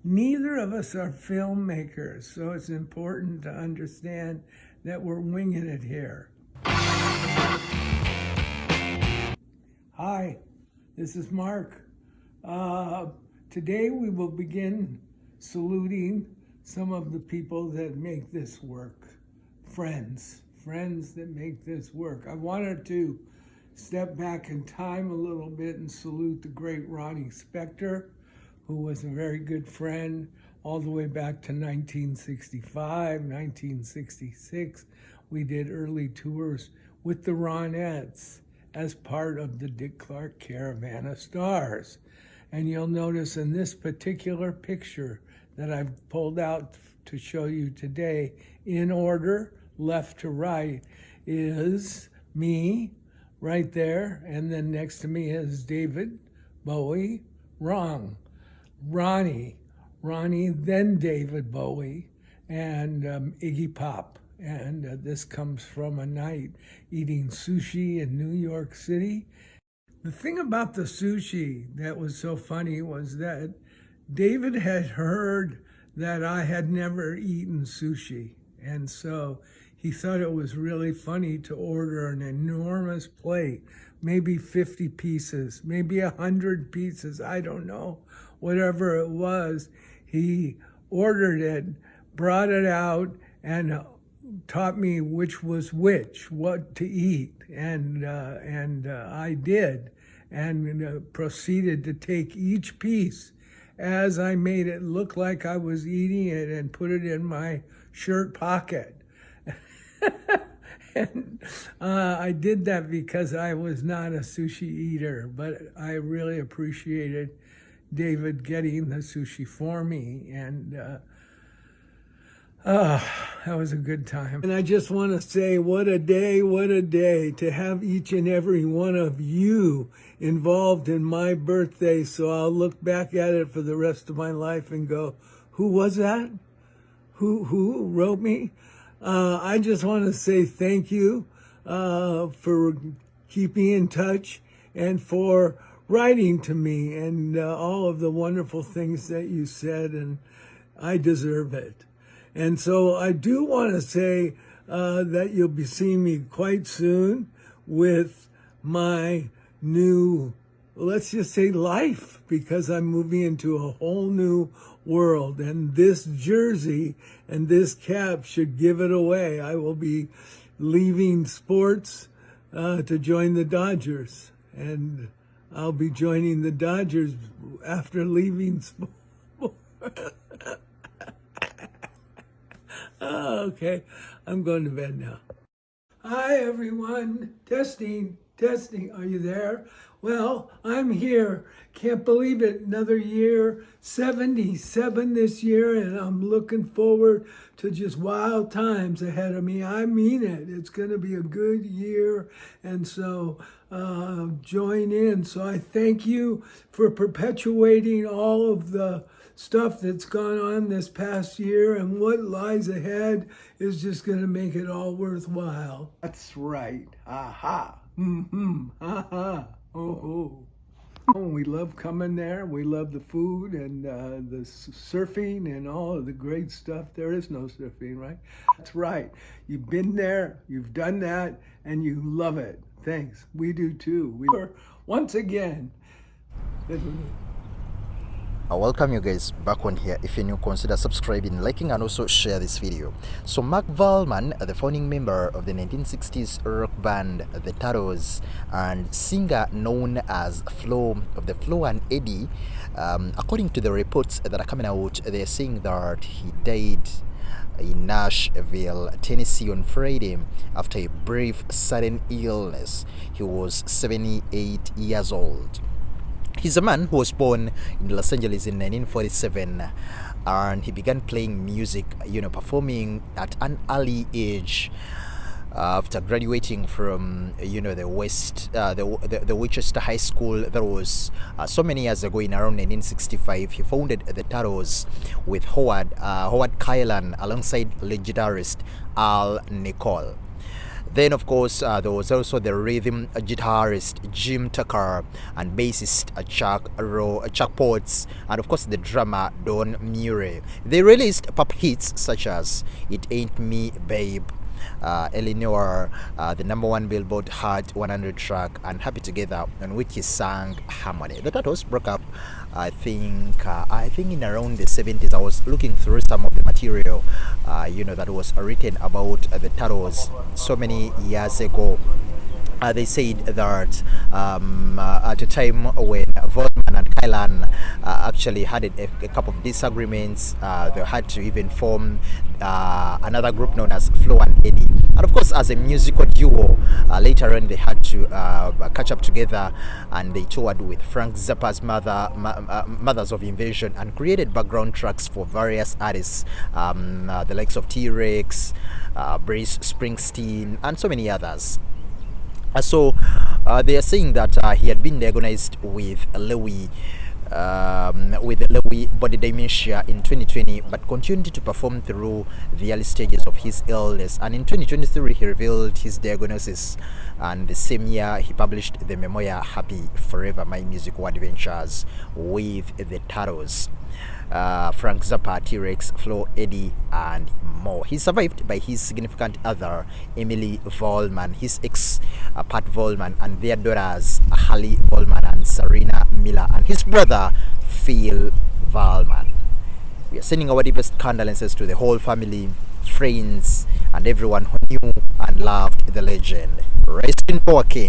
Neither of us are filmmakers, so it's important to understand that we're winging it here. Hi, this is Mark. Today we will begin saluting some of the people that make this work. Friends that make this work. I wanted to step back in time a little bit and salute the great Ronnie Spector, who was a very good friend all the way back to 1965, 1966. We did early tours with the Ronettes as part of the Dick Clark Caravan of Stars. And you'll notice in this particular picture that I've pulled out to show you today, in order, left to right, is me right there, and then next to me is David Bowie, Ronnie, then David Bowie, and Iggy Pop. And this comes from a night eating sushi in New York City. The thing about the sushi that was so funny was that David had heard that I had never eaten sushi. And so he thought it was really funny to order an enormous plate, maybe 50 pieces, maybe 100 pieces, I don't know, whatever it was. He ordered it, brought it out, and taught me which was which, what to eat. And I did, and proceeded to take each piece as I made it look like I was eating it and put it in my shirt pocket. And I did that because I was not a sushi eater, but I really appreciated David getting the sushi for me, and that was a good time. And I just want to say, what a day to have each and every one of you involved in my birthday. So I'll look back at it for the rest of my life and go, who was that? Who wrote me? I just want to say thank you for keeping in touch and for writing to me and all of the wonderful things that you said, and I deserve it. And so I do want to say that you'll be seeing me quite soon with my new, let's just say, life, because I'm moving into a whole new world, and this jersey and this cap should give it away. I will be leaving sports to join the Dodgers, and I'll be joining the Dodgers after leaving sports. Okay, I'm going to bed now. Hi everyone, testing, are you there? Well, I'm here. Can't believe it, another year, 77 this year, and I'm looking forward to just wild times ahead of me. I mean it. It's going to be a good year, and so join in. So I thank you for perpetuating all of the stuff that's gone on this past year, and what lies ahead is just going to make it all worthwhile. That's right. Aha. Ha. Oh. We love coming there. We love the food and the surfing and all of the great stuff. There is no surfing, right? That's right. You've been there, you've done that, and you love it. Thanks. We do too. We are, once again. I welcome you guys back on here. If you're new, consider subscribing, liking, and also share this video. So Mark Volman, the founding member of the 1960s rock band The Turtles and singer known as Flo of the Flo and Eddie, according to the reports that are coming out, they're saying that he died in Nashville, Tennessee on Friday after a brief sudden illness. He was 78 years old. He's a man who was born in Los Angeles in 1947, and he began playing music, performing at an early age. After graduating from, the Westchester High School, that was so many years ago in around 1965, he founded the Turtles with Howard Kaylan alongside lead guitarist Nichol. Then, of course, there was also the rhythm guitarist Jim Tucker and bassist Chuck Portz, and of course the drummer Don Murray. They released pop hits such as "It Ain't Me, Babe," Elenore, the #1 Billboard Hot 100 track, and "Happy Together," on which he sang harmony. The Turtles broke up, I think in around the 70s. I was looking through some of the material, that was written about the Turtles so many years ago. They said that at a time when Volman and Kaylan actually had a couple of disagreements, they had to even form another group known as Flo and Eddie. And of course, as a musical duo, later on they had to catch up together, and they toured with Frank Zappa's Mothers of Invention, and created background tracks for various artists, the likes of T-Rex, Bruce Springsteen, and so many others. So they are saying that he had been diagnosed with Lewy body dementia in 2020, but continued to perform through the early stages of his illness. And in 2023, he revealed his diagnosis, and the same year he published the memoir "Happy Forever: My Musical Adventures with the Turtles." Frank Zappa, T-Rex, Flo Eddie, and more. He's survived by his significant other, Emily Volman, his ex, Pat Volman, and their daughters, Hallie Volman and Serena Miller, and his brother, Phil Volman. We are sending our deepest condolences to the whole family, friends, and everyone who knew and loved the legend. Rest in power, King.